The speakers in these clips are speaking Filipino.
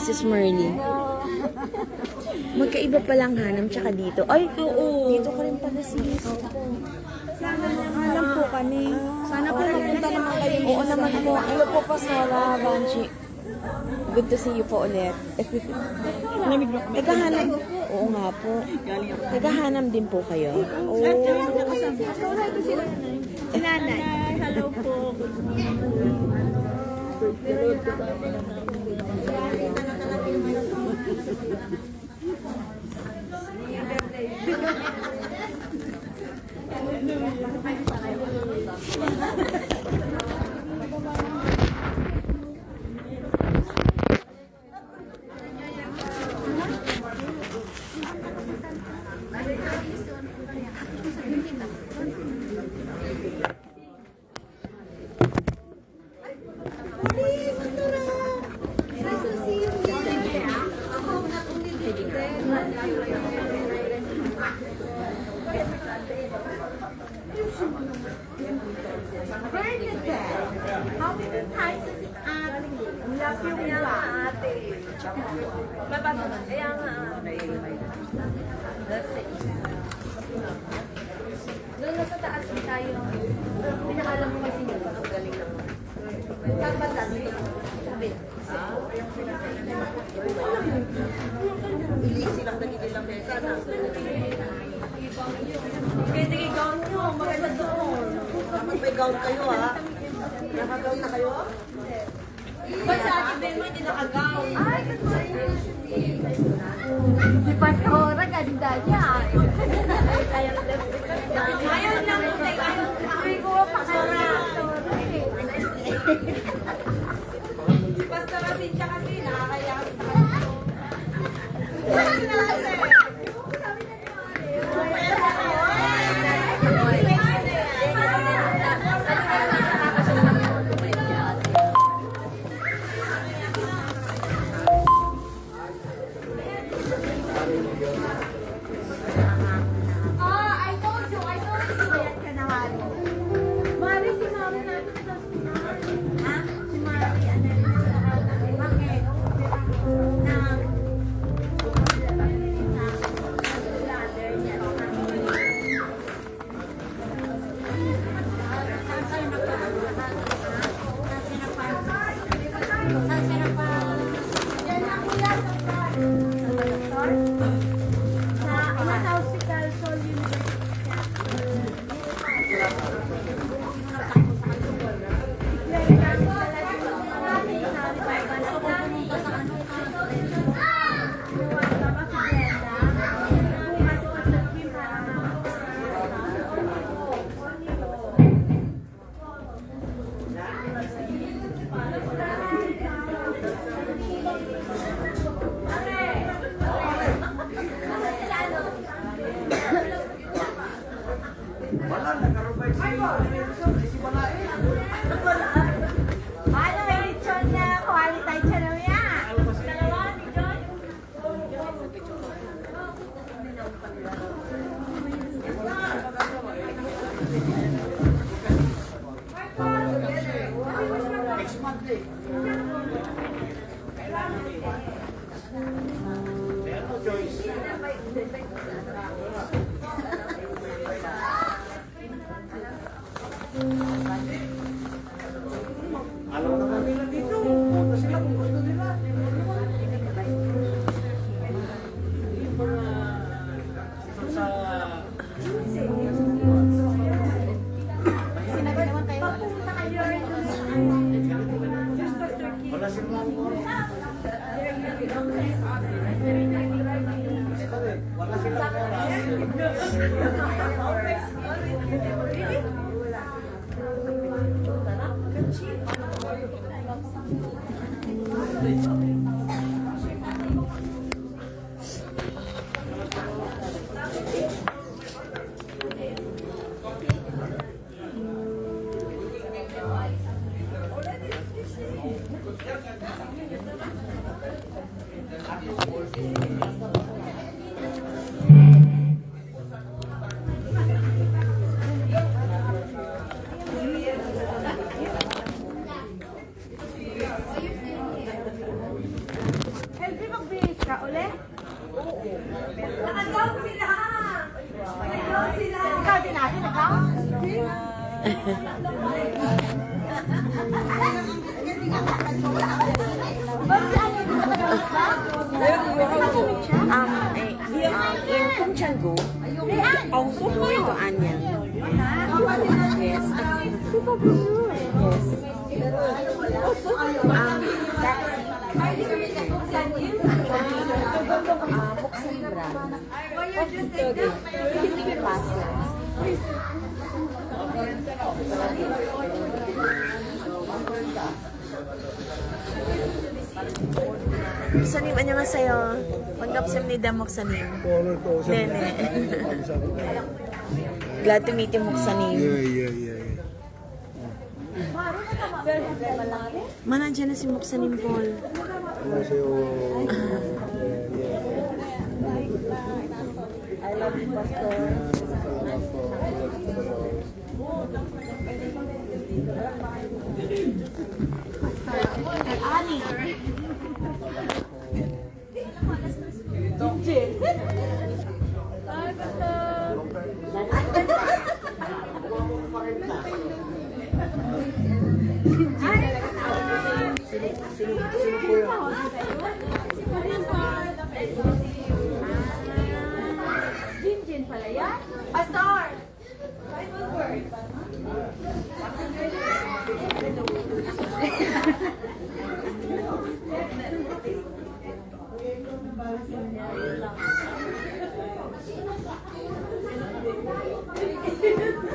Sis Merly. Magkaiba palang Hanam tsaka dito. Ay, oo. Dito ka rin pala sis. Alam po kami. Sana po mapunta naman kayo. Oo naman po. Hello po, Pastora Banchi. Good to see you po ulit. Naghahanam. Oo nga po. Naghahanam din po kayo. Oo. Pastora, ito sila. Si nanay. Hello po. How many times is it ate? Love you nga ate. Babasa na. Kaya nga ate. That's it. Doon nasa taas tayo. Pinakalam mo kasi nito. Ang galing naman. Saan ba tayo? Sabi. Ilisi lang na kinilang mesa na. Pwede kay gown nyo. Maganda doon. Kapag may gown kayo ha. Naka-gown na kayo? Ba't sa akin din mo hindi naka-gown? Ay, good morning. Si Pastora, ganda niya. Ayaw lang mo tayo. Ayaw ko pa Pastora. Si Pastora Cynthia kasi nakakaya sa kanito. Alam naman nila dito. Punta sila kung gusto nila. Sa... Wala silang... Wala In Kumchangu, also going to Anya. Yes. Sanim, 안녕하세요. 반갑습니다, 목사님. 네네. Glad to meet you, 목사님. Yeah. Nandiyan na si 목사님 Paul. 안녕하세요. I love you, Pastor. Pastor!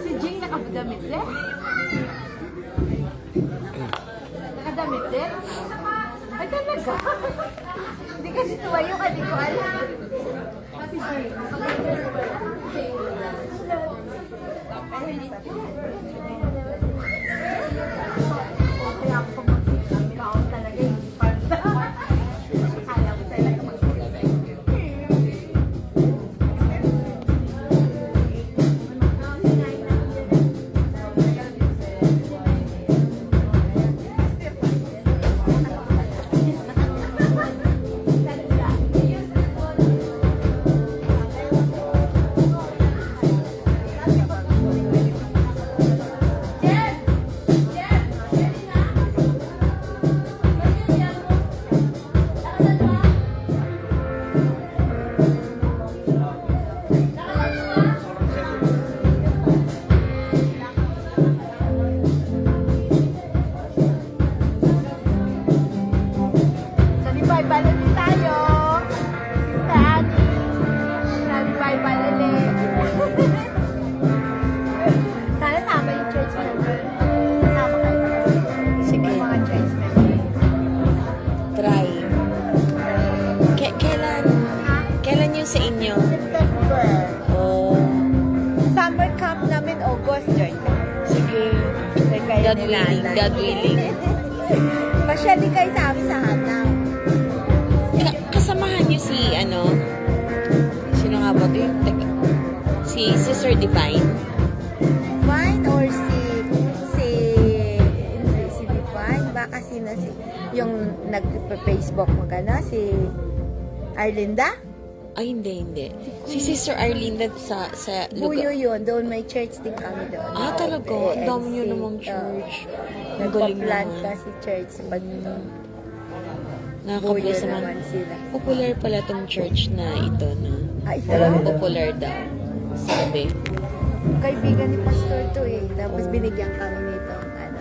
Si Jing nakadamit din? Nakadamit din? Ay talaga? Hindi kasi tuwayo ka, di ko alam. Si Jing. Kaya ako pumunta ang kaon talaga yung parda. Akala ko talaga magpunta. Bye-bye tayo. Sister Annie. Sabi bye-bye ulit. Sana sama yung church member. Sama kayo. Sige. Mga church member. Try. Kailan yung sa inyo? September. Oh, Summer camp namin August, join ka. sige. God willing. God willing. Pasyali kayo sa amin sa Hanaw. Kasamahan niyo si, sino nga ba ito yung, si Sister Divine? Divine or si Divine? Baka yung nag-Facebook mo gana, si Arlinda? Ay, hindi. Si Sister Arlinda sa Buyo lugar. yun, doon may church din kami doon. Ah, talaga? Ang dami niyo namang church. Ang galing Nagpa-plant naman. kasi church. Pag Nakaka-bless buyo naman. naman sila. Popular pala tong church na ito, no? Ay, talaga. Popular daw. Sabi. Kaibigan ni Pastor to eh. Tapos binigyan kami nito.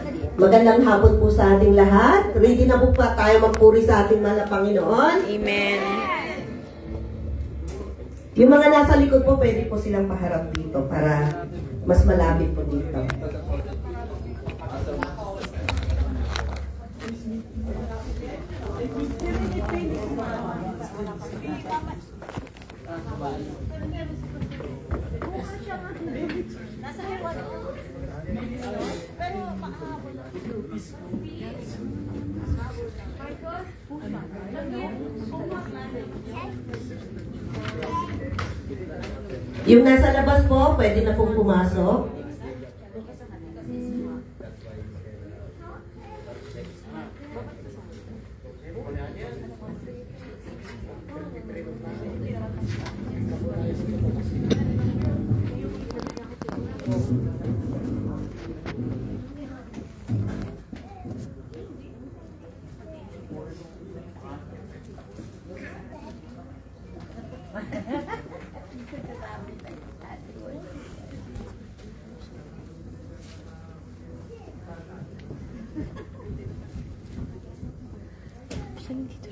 Dito. Magandang hapon po sa ating lahat. Ready na po pa tayo magpuri sa ating mahal na Panginoon. Amen. Yung mga nasa likod po, pwede po silang paharap dito para mas malapit po dito. Yung nasa labas po, pwede na pong pumasok. Saan dito?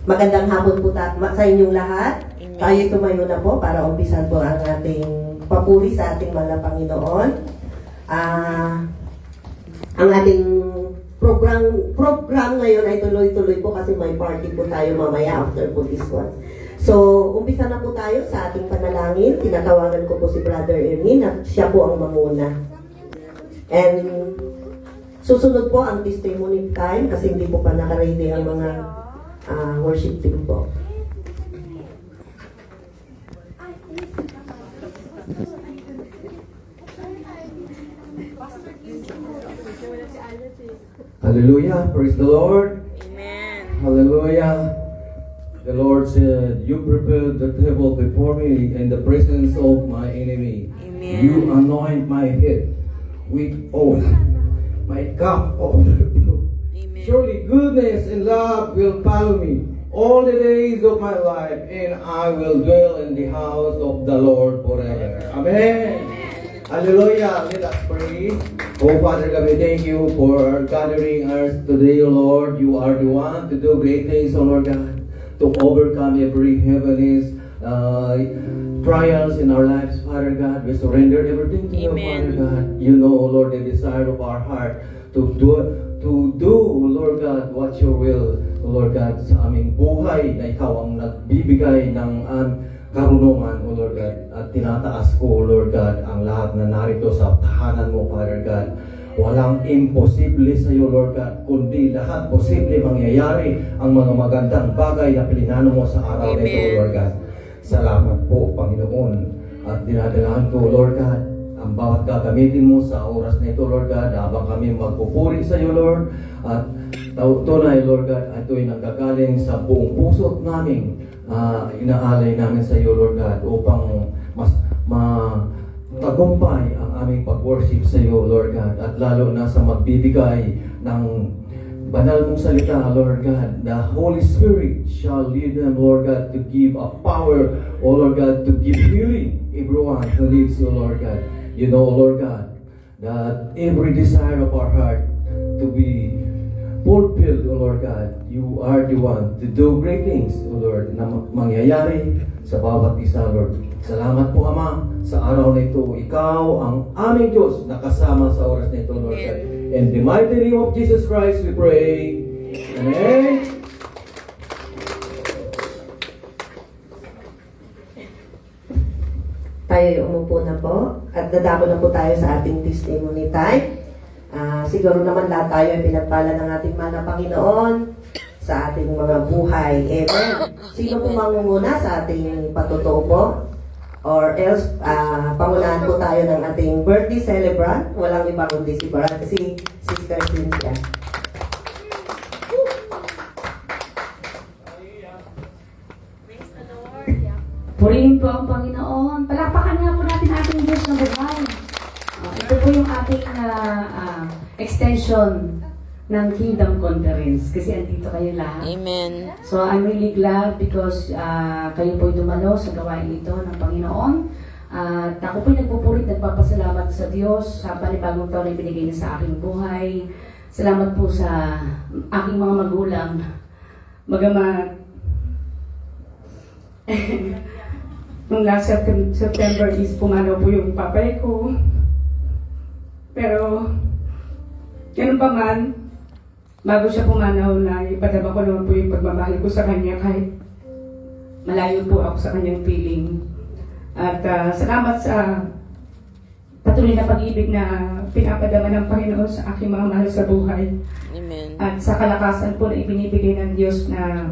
Magandang hapon po sa inyong lahat. Tayo tumayo na po para umpisan po ang ating papuri sa ating mga Panginoon. Ang ating program ngayon ay tuloy-tuloy po kasi may party po tayo mamaya after po this one. So, umpisa na po tayo sa ating panalangin. Tinatawagan ko po si Brother Ernie at siya po ang mamuna. And susunod po ang testimony time kasi hindi po pa nakaready ang mga worship team po. Hallelujah. Praise the Lord. Amen. Hallelujah. The Lord said, you prepared the table before me in the presence of my enemy. Amen. You anoint my head with oil. My cup overflows. Surely goodness and love will follow me all the days of my life, and I will dwell in the house of the Lord forever. Amen. Hallelujah. Let us pray. Oh Father God, we thank you for gathering us today, O Lord. You are the one to do great things, O Lord God, to overcome every heavenly trials in our lives, Father God. We surrender everything to you, Father God. You know, O Lord, the desire of our heart to do, Lord God, what your will, Lord God, sa aming buhay na ikaw ang nagbibigay ng karunungan, O Lord God, at tinataas ko, Lord God, ang lahat na narito sa tahanan mo, Father God. Walang imposible sa iyo, Lord God, kundi lahat posible mangyayari ang mga magandang bagay na pilinano mo sa araw na ito, Lord God. Salamat po, Panginoon, at dinadalahan ko, Lord God, ang bawat gagamitin mo sa oras na ito, Lord God, habang kami magpupuri sa iyo, Lord, at tunay, Lord God, ito'y nanggagaling sa buong puso namin, inaalay namin sa iyo, Lord God, upang mas tagumpay ang aming pag-worship sa iyo, Lord God, at lalo na sa magbibigay ng banal mong salita, Lord God. The Holy Spirit shall lead them, Lord God, to give a power, O Lord God, to give healing everyone who needs you, Lord God. You know, Lord God, that every desire of our heart to be fulfilled, O Lord God. You are the one to do great things, O Lord, na mangyayari sa bawat isa, Lord. Salamat po, Ama, sa araw na ito. Ikaw ang aming Diyos na kasama sa oras na ito, Lord God. In the mighty name of Jesus Christ, we pray. Amen. Tayo umupo na po at dadako na po tayo sa ating testimony time. Siguro naman lahat tayo ay pinagpala ng ating mga Panginoon sa ating mga buhay. Amen. Sino po mangunguna sa ating patotoo po? Or else, pangunahan po tayo ng ating birthday celebrant. Walang iba kundi si Sister Cynthia. Purihin po ang Panginoon. Palakpakan nga po natin ating Diyos na buhay. Ito po yung ating extension ng Kingdom Conference kasi andito kayo lahat. Amen. So I'm really glad because kayo po dumalo sa gawain ito ng Panginoon. At ako po nagpupurit, nagpapasalamat sa Diyos sa panibagong taon na ibinigay niya sa aking buhay. Salamat po sa aking mga magulang. Magamat nung last September is pumanaw po yung papay ko. Pero, ganun pa man, bago siya pumanaw na ipadama ko naman po yung pagmamahal ko sa kanya kahit malayo po ako sa kanyang piling. At salamat sa patuloy na pag-ibig na pinapadama ng Panginoon sa aking mga mahal sa buhay. Amen. At sa kalakasan po na ibinibigay ng Diyos na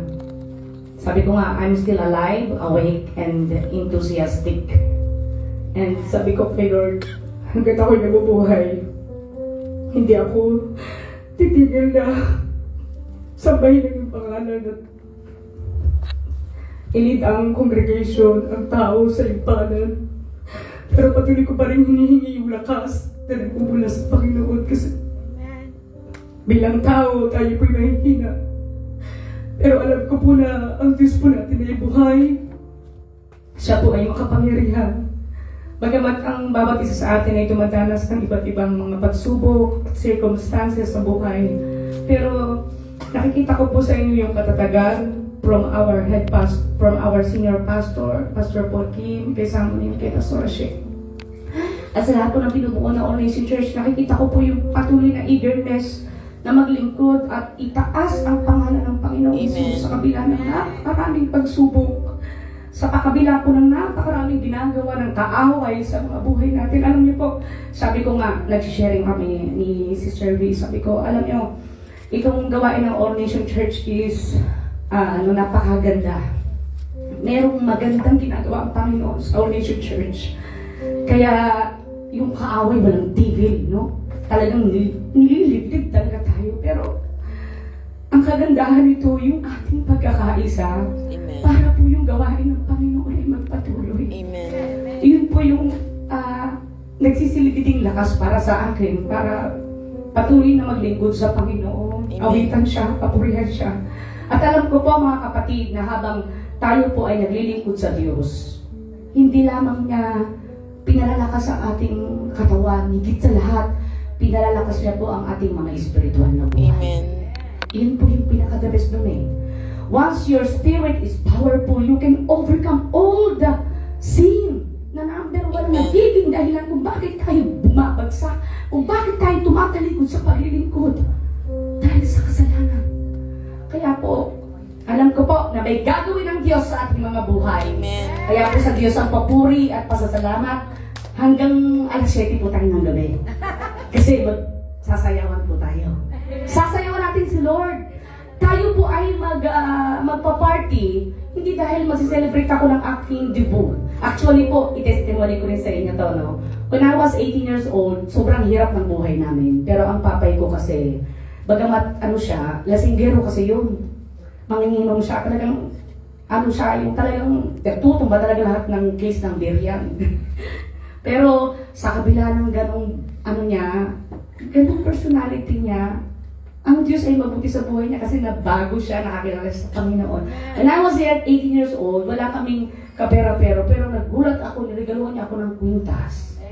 sabi ko nga, I'm still alive, awake, and enthusiastic. And sabi ko kay Lord, hanggat ako'y nabubuhay, hindi ako titigil na sambahin ng pangalan at ilid ang congregation, ang tao sa limpanan. Pero patuloy ko pa rin hinihingi yung lakas na nagmumula sa Panginoon kasi bilang tao, tayo po'y mahihina. Pero alam ko po na ang Diyos po natin ay buhay. Siya po ay makapangyarihan. Bagamat ang bawat isa sa atin ay dumadanas ng iba't ibang mga pagsubok, circumstances sa buhay. Pero nakikita ko po sa inyo yung katatagan from our head pastor, from our senior pastor, Pastor Paul Kim, kay Samuel, kay Pastor Ashik. At sa lahat po ng pinubuo na Ordination Church, nakikita ko po yung patuloy na eagerness na maglingkod at itaas ang pangalan ng Panginoong Hesus sa kabila ng napakaraming pagsubok, sa pakabila po ng napakaraming ginagawa ng kaaway sa mga buhay natin. Alam niyo po, sabi ko nga, nag-sharing kami ni Sister V, sabi ko, alam niyo, itong gawain ng Ordination Church is napakaganda. Merong magandang ginagawa ang Panginoon sa Ordination Church. Kaya yung kaaway walang tigil, no? Talagang nililibdig talaga tayo. Pero ang kagandahan nito, yung ating pagkakaisa, Amen. para po yung gawain ng Panginoon ay magpatuloy. Amen. Yun po yung nagsisilbiding lakas para sa akin, para patuloy na maglingkod sa Panginoon. Amen. Awitan siya, papurihan siya. At alam ko po mga kapatid na habang tayo po ay naglilingkod sa Diyos, hindi lamang niya pinalalakas ang ating katawan, higit sa lahat, pinalalakas niya po ang ating mga espiritual na buhay. Amen. Yun po yung pinaka-the best nun eh. Once your spirit is powerful, you can overcome all the sin na number one na nagiging dahilan kung bakit tayo bumabagsak, kung bakit tayo tumatalikod sa paglilingkod. Dahil sa kasalanan. Kaya po, alam ko po na may gagawin ng Diyos sa ating mga buhay. Amen. Kaya po sa Diyos ang papuri at pasasalamat hanggang alas 7 po tayo ng gabi. Kasi sasayawan po tayo. Sasayawan natin si Lord. Tayo po ay magpa-party, hindi dahil mag-celebrate ako ng aking debut. Actually po, i-testimony ko rin sa inyo to, no? When I was 18 years old, sobrang hirap ng buhay namin. Pero ang papay ko kasi, bagamat siya, lasinggero kasi yun. Manginginom siya, talagang, siya, yung talagang, tutumba talaga lahat ng case ng beer yan. Pero, sa kabila ng ganong, ganong personality niya, ang Diyos ay mabuti sa buhay niya kasi nabago siya, nakakilala sa Panginoon. And I was there at 18 years old, wala kaming kapera-pero, pero nagulat ako, niregaluhan niya ako ng kwintas.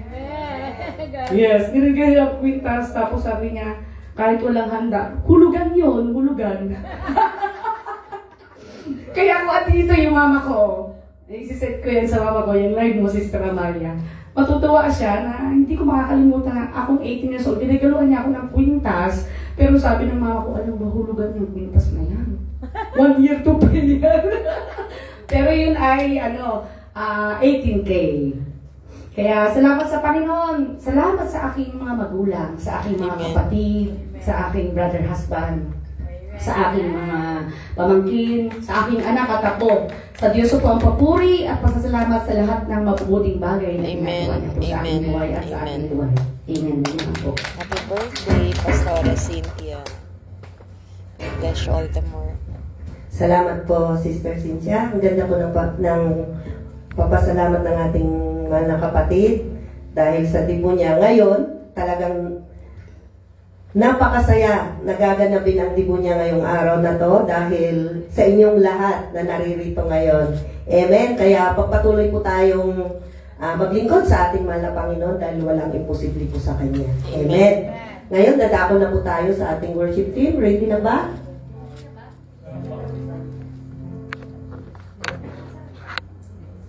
Yes, niregaluhan niya ako kwintas, tapos sabi niya, kahit walang handa, hulugan yun, hulugan. Kaya ako at dito yung mama ko, isiset ko yan sa mama ko, yung live mo, Sister Amalia. Matutuwa siya na hindi ko makakalimutan na akong 18 years old, niregaluhan niya ako ng kwintas, pero sabi ng mama ko, alam ba, hulugan yung kwintas na yan. 1 year to pay yan. Pero yun ay, 18K. Kaya salamat sa Panginoon. Salamat sa aking mga magulang, sa aking mga kapatid, sa aking brother husband, sa aking mga pamangkin, sa aking anak at apo. Sa Diyos po ang papuri at pasasalamat sa lahat ng mabubuting bagay na ginagawa niya po sa aking buhay at sa aking buhay. Amen. Amen po. Happy birthday, Pastora Cynthia. God bless you all the more. Salamat po, Sister Cynthia. Ang ganda po ng papasalamat ng ating mga kapatid dahil sa dibo niya. Ngayon, talagang napakasaya nagaganapin ang dibo niya ngayong araw na to dahil sa inyong lahat na naririto ngayon. Amen. Kaya pagpatuloy po tayong maglingkod sa ating mahal na Panginoon dahil walang imposible po sa Kanya. Amen. Ngayon, dadako na po tayo sa ating worship team. Ready na ba?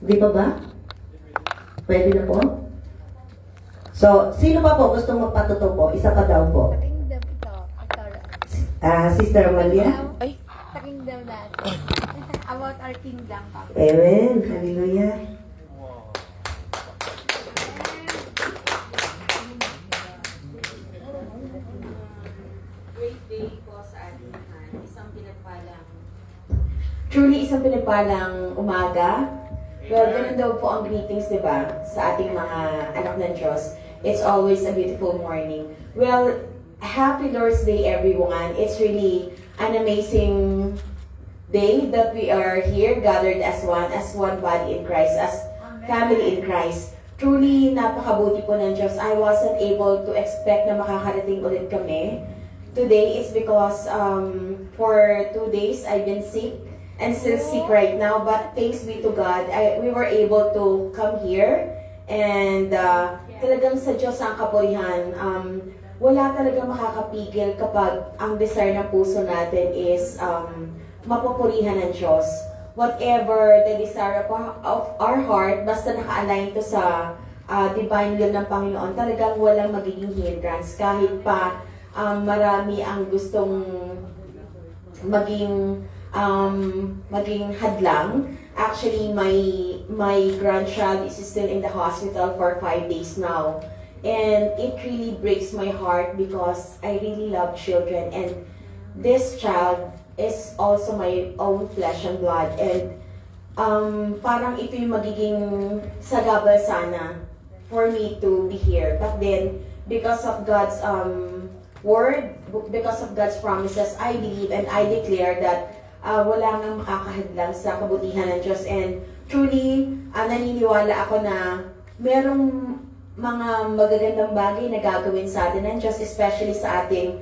Di ba ba? Pwede na po? So, sino pa po gustong magpatuto po? Isa pa daw po. Pakingdom ito, Pastora. Sister Amalia? Ay, Pakingdom natin. About our kingdom, Papa. Amen. Hallelujah. Great day po sa ating lahat. Truly isang pinagpalang umaga. Well, ganun daw po ang greetings, di ba? Sa ating mga anak ng Diyos. It's always a beautiful morning. Well, happy Lord's Day, everyone. It's really an amazing day that we are here, gathered as one body in Christ, as family in Christ. Truly, napakabuti po ng Diyos. I wasn't able to expect na makakarating ulit kami today is because for 2 days I've been sick and still sick right now. But thanks be to God, we were able to come here. And talagang sa Diyos ang kapurihan. Wala talagang makakapigil kapag ang desire ng puso natin is mapupurihan ng Diyos. Whatever the desire of our heart, basta naka-align to sa divine will ng Panginoon, talagang walang magiging hindrance. Kahit pa marami ang gustong maging hadlang. Actually, my grandchild is still in the hospital for 5 days now. And it really breaks my heart because I really love children. And this child is also my own flesh and blood. And parang ito yung magiging sagabal sana for me to be here. But then, because of God's word, because of God's promises, I believe and I declare that wala nang makakahadlang sa kabutihan ng Diyos. And truly, naniniwala ako na merong mga magagandang bagay na gagawin sa atin ng Diyos, especially sa ating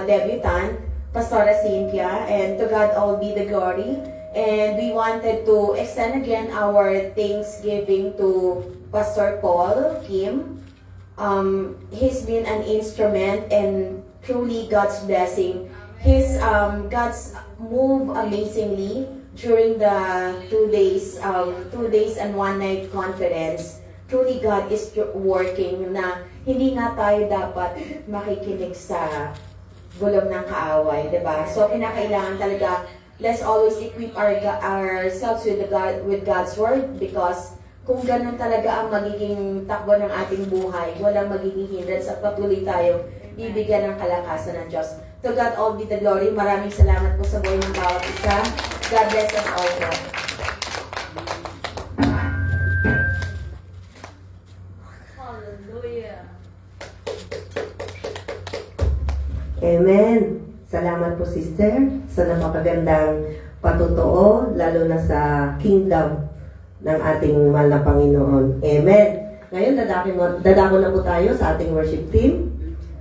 debutant, Pastora Cynthia, and to God all be the glory. And we wanted to extend again our thanksgiving to Pastor Paul Kim. He's been an instrument and truly God's blessing. His God's move amazingly during the 2 days and 1 night conference. Truly God is working na hindi nga tayo dapat makikinig sa bulong ng kaaway, diba? So, kinakailangan talaga, let's always equip ourselves with God's Word because kung ganun talaga ang magiging takbo ng ating buhay, walang magiging hindrance at patuloy tayo bibigyan ng kalakasan ng Diyos. To God all be the glory. Maraming salamat po sa buhay ng bawat isa. God bless us all po. Amen. Salamat po, sister, sa napakagandang patutuo, lalo na sa kingdom ng ating mahal na Panginoon. Amen. Ngayon, dadako na po tayo sa ating worship team.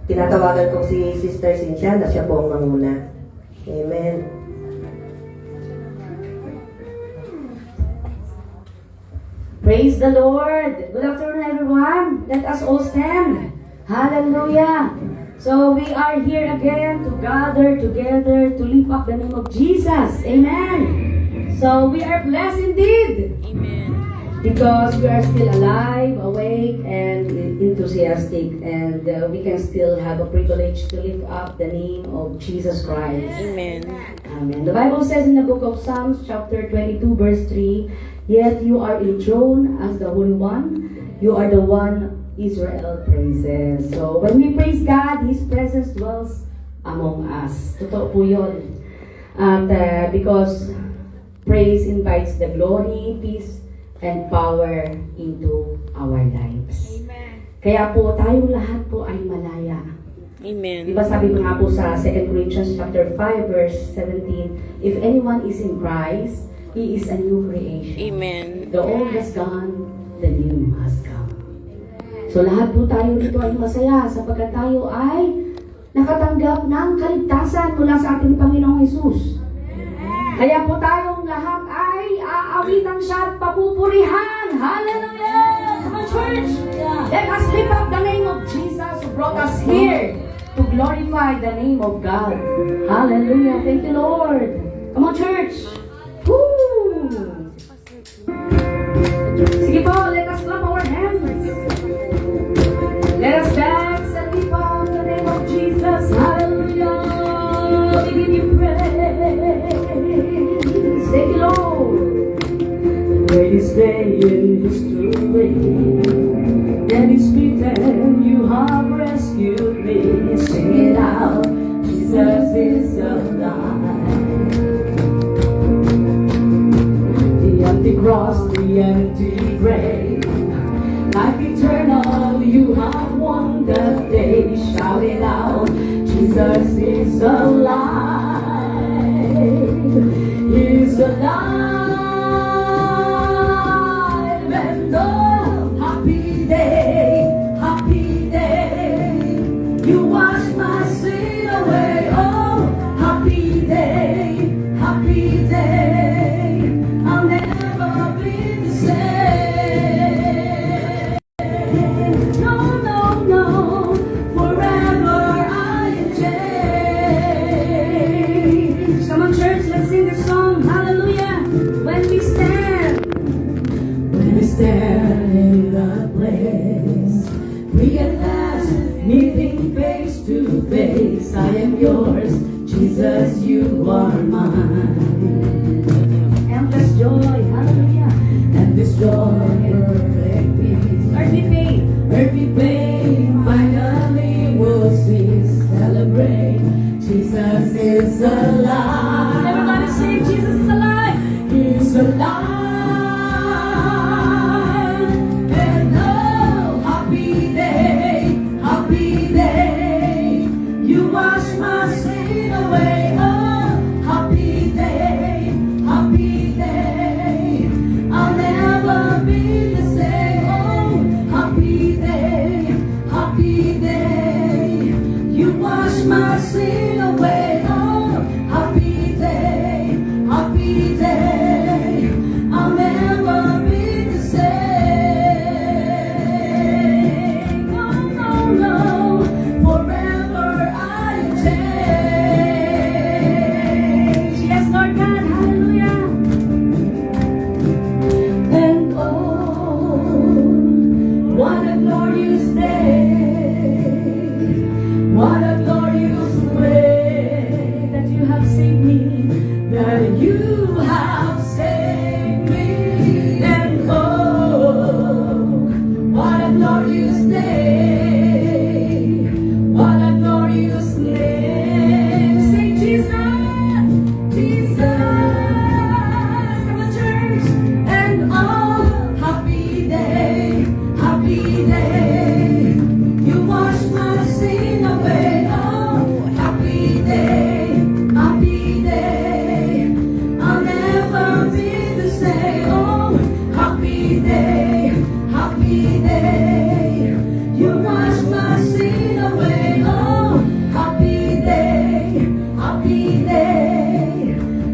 Tinatawagan ko si Sister Cynthia na siya po ang manguna. Amen. Praise the Lord! Good afternoon, everyone. Let us all stand. Hallelujah! So we are here again to gather together to lift up the name of Jesus. Amen. So we are blessed indeed. Amen. Because we are still alive, awake, and enthusiastic, and we can still have a privilege to lift up the name of Jesus Christ. Amen. Amen. The Bible says in the book of Psalms, chapter 22, verse 3, "Yet you are enthroned as the Holy One. You are the one Israel praises." So, when we praise God, His presence dwells among us. Totoo po yun. At because praise invites the glory, peace, and power into our lives. Amen. Kaya po, tayong lahat po ay malaya. Amen. Diba sabi ko nga po sa 2 Corinthians chapter 5, verse 17, "If anyone is in Christ, he is a new creation. Amen. The old has gone, the new has come." So lahat po tayo dito ay masaya sapagkat tayo ay nakatanggap ng kaligtasan mula sa ating Panginoong Hesus. Kaya po tayong lahat ay aawitan siya at papupurihan. Hallelujah! Come on, church! Let us lift up the name of Jesus who brought us here to glorify the name of God. Hallelujah! Thank you, Lord! Come on, church! Woo! Sige po, let us clap our hands. Let us dance and lift up the name of Jesus. Hallelujah! We give you praise. Thank you, Lord. The greatest day in history. And it's beaten, you have rescued me. Sing it out, Jesus is alive. The empty cross, the empty grave, life eternal, you have won the day. Shout it out, Jesus is alive. He's alive, and oh, happy day, you wash my sin away. are mine. Endless joy, hallelujah. Endless joy, perfect peace. Earthly pain, finally will cease. Celebrate, Jesus is alive. Everybody sing, Jesus is alive. He's alive. And oh, happy day. You wash my sin away. Oh, happy day. I'll never be the same. Oh, happy day. You wash my sin away. Oh, happy day. I'll never be the same. No. Forever I am changed. Yes, Lord God, hallelujah. And oh, what a glorious day. What a glorious way that you have saved me. That you have saved me. And oh, what a glorious day. What a glorious name. Sing Jesus. Come on, church. And oh, happy day. You wash my sin away. Oh, happy day. I'll never be the same. Oh, happy day. You wash my sin away. Oh, happy day.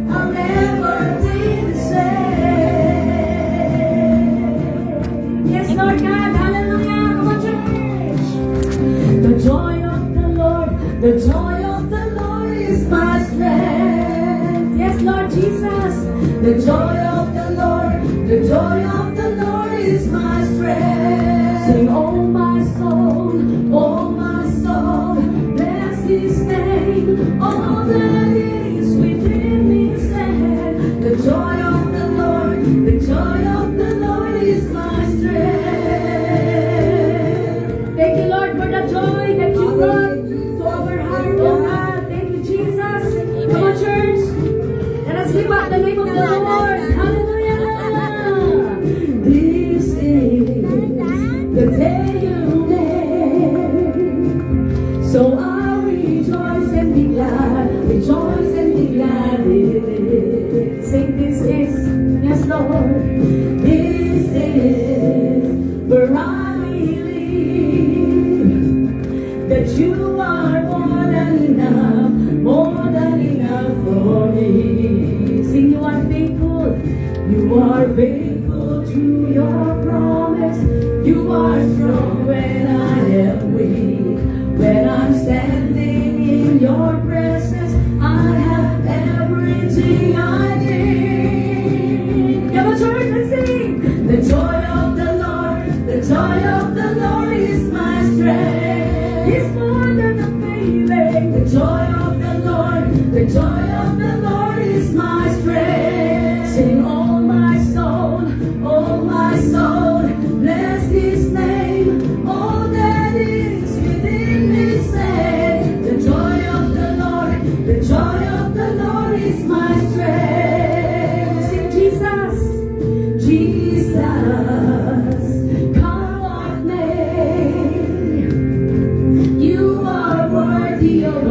I'll never be the same. Yes, Lord God, hallelujah. Come on, church. The joy of the Lord is my strength. Yes, Lord Jesus. The joy of the Lord is my strength. Sing, oh my soul, bless His name. All that is within me, say, the joy of the Lord is my strength. Thank you, Lord, for the joy that you brought to our heart, oh God. Thank you, Jesus. Come on, church. Let us lift up the name of the Lord. Hallelujah. This is the day you made. So I rejoice and be glad in it. Sing, this is, yes, Lord. This is where I believe that you are more than enough for me. Sing, you are faithful to your promise. You are strong when I am weak. When I'm standing in your presence, I have everything I need. Come on, church, let's sing. The joy of the Lord is my strength. He's more than a feeling. The joy of the Lord is my strength. Sing, oh my soul, bless His name. All that is within me, say, the joy of the Lord is my strength. Sing, Jesus, come what may. You are worthy of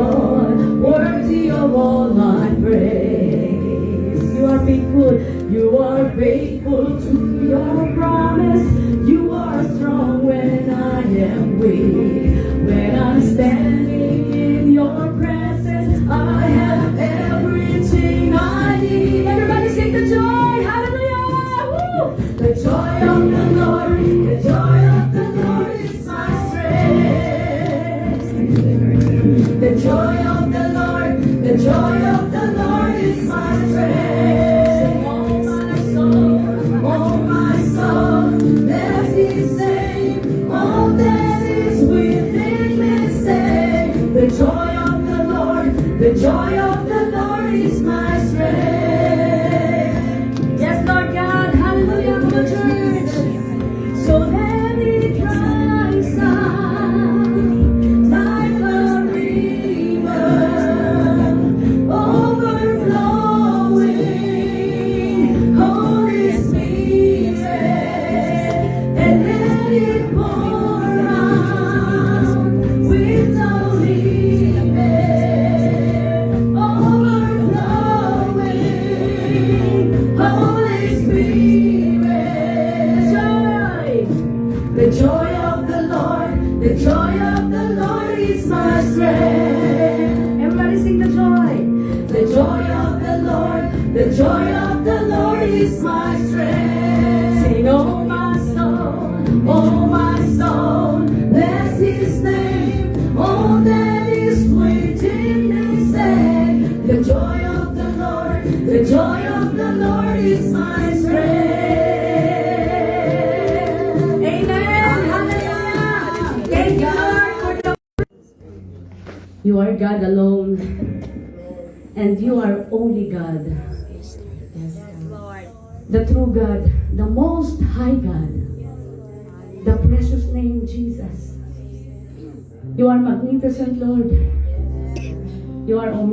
all my praise. You are faithful to your promise. You are strong when I am weak. When I'm standing in your presence, I have everything I need. Everybody sing the joy, hallelujah! Woo! The joy of the Lord is my strength. The joy of the Lord is my strength. Sing, oh my soul, joy of the Lord is my strength. Sing, oh my soul, bless His name. All that is within me, say, the joy of the Lord, the joy of the Lord is my strength. Amen. Hallelujah. Thank you, Lord, for the. You are God alone, and you are only God. The true God, the most high God, the precious name Jesus. You are magnificent, Lord. You are omnipotent.